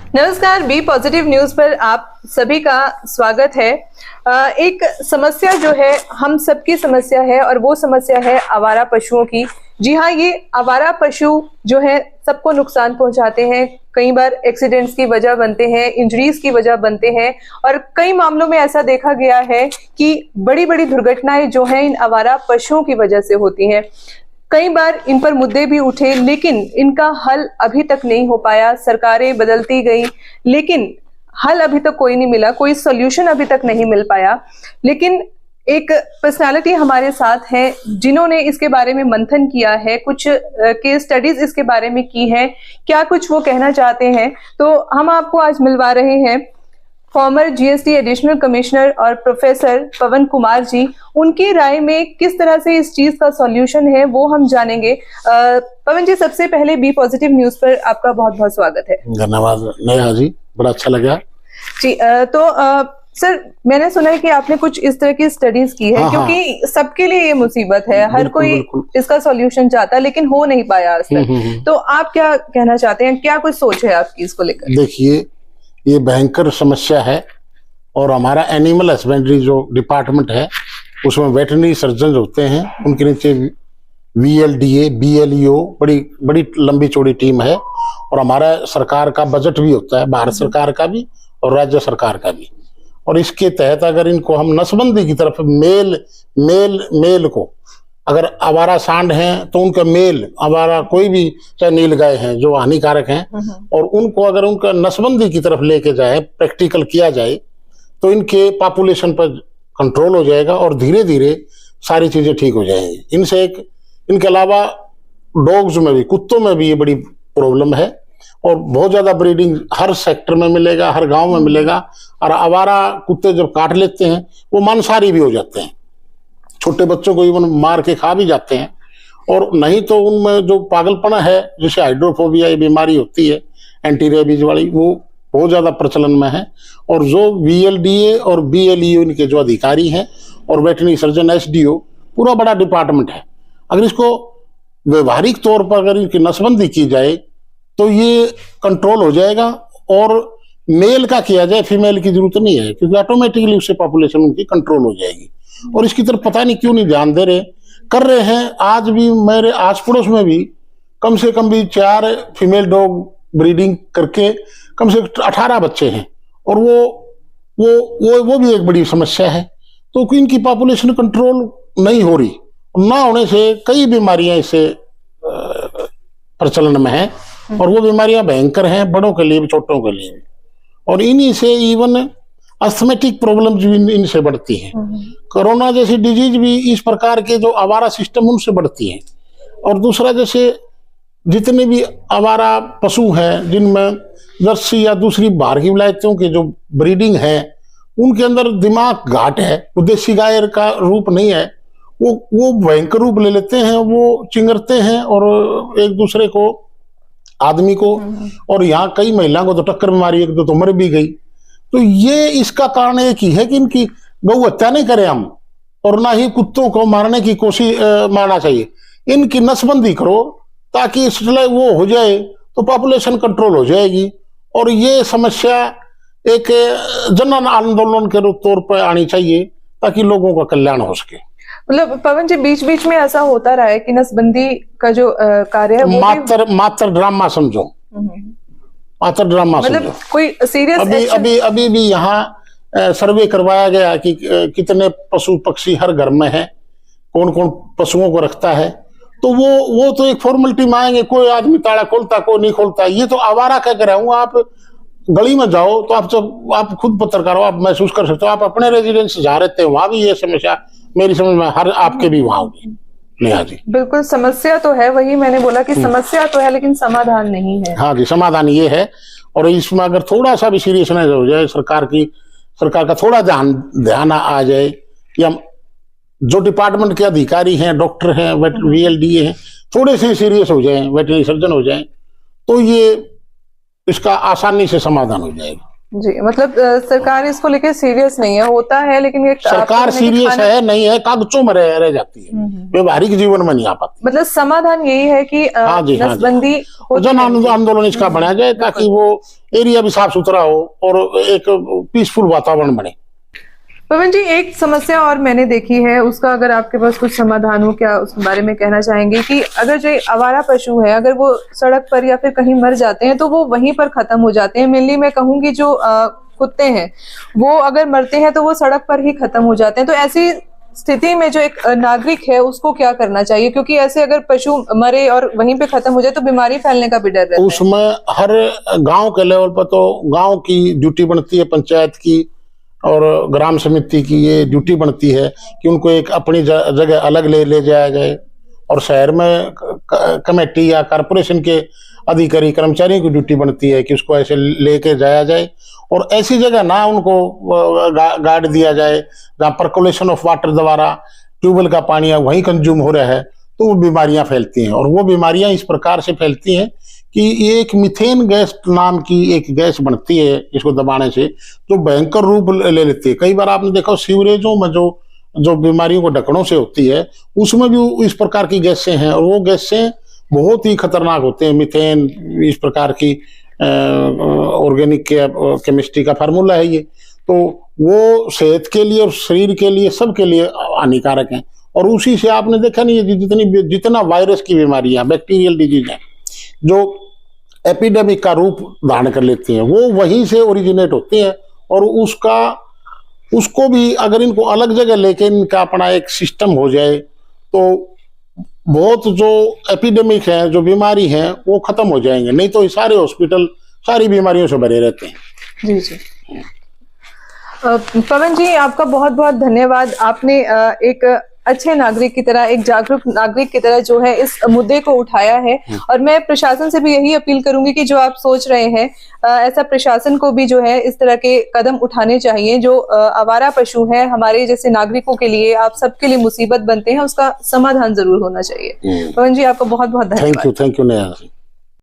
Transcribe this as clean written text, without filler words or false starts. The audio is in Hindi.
नमस्कार, बी पॉजिटिव न्यूज पर आप सभी का स्वागत है। एक समस्या जो है हम सबकी समस्या है और वो समस्या है आवारा पशुओं की। जी हाँ, ये आवारा पशु जो है सबको नुकसान पहुंचाते हैं, कई बार एक्सीडेंट्स की वजह बनते हैं, इंजरीज की वजह बनते हैं और कई मामलों में ऐसा देखा गया है कि बड़ी बड़ी दुर्घटनाएं जो हैं इन आवारा पशुओं की वजह से होती हैं। कई बार इन पर मुद्दे भी उठे लेकिन इनका हल अभी तक नहीं हो पाया। सरकारें बदलती गई लेकिन हल अभी तक कोई नहीं मिला, कोई सॉल्यूशन अभी तक नहीं मिल पाया। लेकिन एक पर्सनालिटी हमारे साथ है जिन्होंने इसके बारे में मंथन किया है, कुछ केस स्टडीज इसके बारे में की है, क्या कुछ वो कहना चाहते हैं। तो हम आपको आज मिलवा रहे हैं फॉर्मर जीएसटी एडिशनल कमिश्नर और प्रोफेसर पवन कुमार जी। उनकी राय में किस तरह से इस चीज का सॉल्यूशन है वो हम जानेंगे। पवन जी, सबसे पहले बी पॉजिटिव न्यूज पर आपका बहुत बहुत स्वागत है। धन्यवाद नेहा जी, बड़ा अच्छा लगा जी। सर, मैंने सुना है कि आपने कुछ इस तरह की स्टडीज की है। क्योंकि सबके लिए ये मुसीबत है, हर कोई इसका सॉल्यूशन चाहता है लेकिन हो नहीं पाया आज तक। तो आप क्या कहना चाहते हैं, क्या कुछ सोच है आपकी इसको लेकर? देखिए, ये भयंकर समस्या है और हमारा एनिमल हस्बेंड्री जो डिपार्टमेंट है उसमें वेटरनरी सर्जन होते हैं, उनके नीचे VLDA, BLEO बड़ी बड़ी लंबी चौड़ी टीम है। और हमारा सरकार का बजट भी होता है, भारत सरकार का भी और राज्य सरकार का भी। और इसके तहत अगर इनको हम नसबंदी की तरफ मेल को, अगर आवारा सांड हैं तो उनका मेल, आवारा कोई भी चाहे नील गाय हैं जो हानिकारक हैं, और उनको अगर उनका नसबंदी की तरफ लेके जाए, प्रैक्टिकल किया जाए, तो इनके पॉपुलेशन पर कंट्रोल हो जाएगा और धीरे धीरे सारी चीजें ठीक हो जाएंगी। इनके अलावा डॉग्स में भी, कुत्तों में भी ये बड़ी प्रॉब्लम है और बहुत ज्यादा ब्रीडिंग हर सेक्टर में मिलेगा, हर गांव में मिलेगा। और आवारा कुत्ते जब काट लेते हैं वो मांसाहारी भी हो जाते हैं, छोटे बच्चों को इवन मार के खा भी जाते हैं। और नहीं तो उनमें जो पागलपना है, जिसे हाइड्रोफोबिया बीमारी होती है एंटी रेबीज वाली, वो बहुत ज्यादा प्रचलन में है। और जो VLDA और BLEO इनके जो अधिकारी हैं और वेटरनरी सर्जन SDO, पूरा बड़ा डिपार्टमेंट है। अगर इसको व्यवहारिक तौर पर अगर इनकी नसबंदी की जाए तो ये कंट्रोल हो जाएगा। और मेल का किया जाए, फीमेल की जरूरत नहीं है, क्योंकि ऑटोमेटिकली उससे पॉपुलेशन उनकी कंट्रोल हो जाएगी। और इसकी तरफ पता नहीं क्यों नहीं ध्यान दे रहे, कर रहे हैं। आज भी मेरे आस पड़ोस में भी कम से कम भी 4 फीमेल डॉग ब्रीडिंग करके कम से 18 बच्चे हैं। और वो भी एक बड़ी समस्या है। तो इनकी पॉपुलेशन कंट्रोल नहीं हो रही, ना होने से कई बीमारियां इससे प्रचलन में हैं। और वो बीमारियां भयंकर हैं, बड़ों के लिए भी, छोटों के लिए भी। और इन्हीं से इवन अस्थमेटिक प्रॉब्लम्स भी इनसे बढ़ती हैं। कोरोना जैसी डिजीज भी इस प्रकार के जो आवारा सिस्टम उनसे बढ़ती हैं। और दूसरा, जैसे जितने भी आवारा पशु हैं जिनमें जर्सी या दूसरी बाहर की विलायतों की जो ब्रीडिंग है, उनके अंदर दिमाग घाट है, वो देसी गाय का रूप नहीं है, वो भयंकर रूप ले लेते हैं, वो चिंगरते हैं और एक दूसरे को, आदमी को, और यहाँ कई महिलाओं को तो टक्कर में मारी, एक दो तो मर भी गई। तो ये इसका कारण एक ही है कि इनकी गौ हत्या नहीं करें हम, और ना ही कुत्तों को मारने की कोशिश मारना चाहिए। इनकी नसबंदी करो ताकि इसलिए वो हो जाए तो पॉपुलेशन कंट्रोल हो जाएगी। और ये समस्या एक जन आंदोलन के तौर पर आनी चाहिए ताकि लोगों का कल्याण हो सके। मतलब पवन जी, बीच बीच में ऐसा होता रहा है कि नसबंदी का जो कार्य है वो मात्र ड्रामा समझो, मात्र ड्रामा मतलब समझो। कोई सीरियस अभी भी यहाँ सर्वे करवाया गया कि कितने पशु पक्षी हर घर में है, कौन कौन पशुओं को रखता है। तो वो तो एक फॉर्मेलिटी में आएंगे, कोई आदमी ताला खोलता, कोई नहीं खोलता। ये तो आवारा कह रहा हूँ, आप गली में जाओ तो आप खुद पत्रकार हो, आप महसूस कर सकते हो। आप अपने रेजिडेंस जहाँ रहते हैं वहां भी ये समस्या मेरी समझ में हर आपके भी वहां होगी। नेहा जी, बिल्कुल समस्या तो है, वही मैंने बोला कि समस्या तो है लेकिन समाधान नहीं है। हाँ जी, समाधान ये है। और इसमें अगर थोड़ा सा भी सीरियसनेस हो जाए, सरकार का थोड़ा ध्यान आ जाए कि हम जो डिपार्टमेंट के अधिकारी हैं, डॉक्टर हैं, VLDA हैं, थोड़े से सीरियस हो जाएं, वेटरनरी सर्जन हो जाएं, तो ये इसका आसानी से समाधान हो जाएगा। जी, मतलब सरकार इसको लेके सीरियस नहीं है, होता है लेकिन ये सरकार सीरियस है नहीं है, कागजों में रह जाती है, व्यवहारिक जीवन में नहीं आ पाती। मतलब समाधान यही है कि हाँ जी, हाँ नसबंदी जन आंदोलन इसका बनाया जाए ताकि वो एरिया भी साफ सुथरा हो और एक पीसफुल वातावरण बने। पवन जी, एक समस्या और मैंने देखी है, उसका अगर आपके पास कुछ समाधान हो, क्या उस बारे में कहना चाहेंगे कि अगर जो आवारा पशु है, अगर वो सड़क पर या फिर कहीं मर जाते हैं तो वो वहीं पर खत्म हो जाते हैं। मेनली मैं कहूंगी जो कुत्ते हैं वो अगर मरते हैं तो वो सड़क पर ही खत्म हो जाते हैं। तो ऐसी स्थिति में जो एक नागरिक है उसको क्या करना चाहिए, क्योंकि ऐसे अगर पशु मरे और वहीं पे खत्म हो जाए तो बीमारी फैलने का भी डर रहता है। उसमें हर गांव के लेवल पर तो गांव की ड्यूटी बनती है, पंचायत की और ग्राम समिति की ये ड्यूटी बनती है कि उनको एक अपनी जगह अलग ले जाया जाए, और शहर में कमेटी या कारपोरेशन के अधिकारी कर्मचारियों की ड्यूटी बनती है कि उसको ऐसे लेके जाया जाए और ऐसी जगह ना उनको गाड़ दिया जाए जहाँ परकोलेशन ऑफ वाटर द्वारा ट्यूबवेल का पानी वहीं कंज्यूम हो रहा है, तो वो बीमारियां फैलती हैं। और वो बीमारियां इस प्रकार से फैलती हैं कि ये एक मीथेन गैस नाम की एक गैस बनती है, इसको दबाने से जो भयंकर रूप ले लेती है। कई बार आपने देखा सीवरेजों में जो बीमारियों को ढकनों से होती है उसमें भी इस प्रकार की गैसें हैं, और वो गैसें बहुत ही खतरनाक होते हैं। मीथेन इस प्रकार की ऑर्गेनिक केमिस्ट्री का फार्मूला है ये, तो वो सेहत के लिए और शरीर के लिए सबके लिए हानिकारक हैं। और उसी से आपने देखा नहीं है जितना वायरस की बीमारियां, बैक्टीरियल डिजीज है जो एपिडेमिक का रूप धारण कर लेती हैं, वो वहीं से ओरिजिनेट होती हैं। और उसको भी अगर इनको अलग जगह लेके इनका अपना एक सिस्टम हो जाए तो बहुत जो एपिडेमिक है, जो बीमारी है, वो खत्म हो जाएंगे। नहीं तो सारे हॉस्पिटल सारी बीमारियों से भरे रहते हैं। जी जी। पवन जी, आपका बहुत बहुत धन्यवाद। आपने एक अच्छे नागरिक की तरह, एक जागरूक नागरिक की तरह जो है इस मुद्दे को उठाया है, और मैं प्रशासन से भी यही अपील करूंगी कि जो आप सोच रहे हैं ऐसा प्रशासन को भी जो है इस तरह के कदम उठाने चाहिए। जो आवारा पशु है हमारे जैसे नागरिकों के लिए, आप सबके लिए मुसीबत बनते हैं, उसका समाधान जरूर होना चाहिए। पवन जी, आपका बहुत बहुत धन्यवाद। Thank you Neha.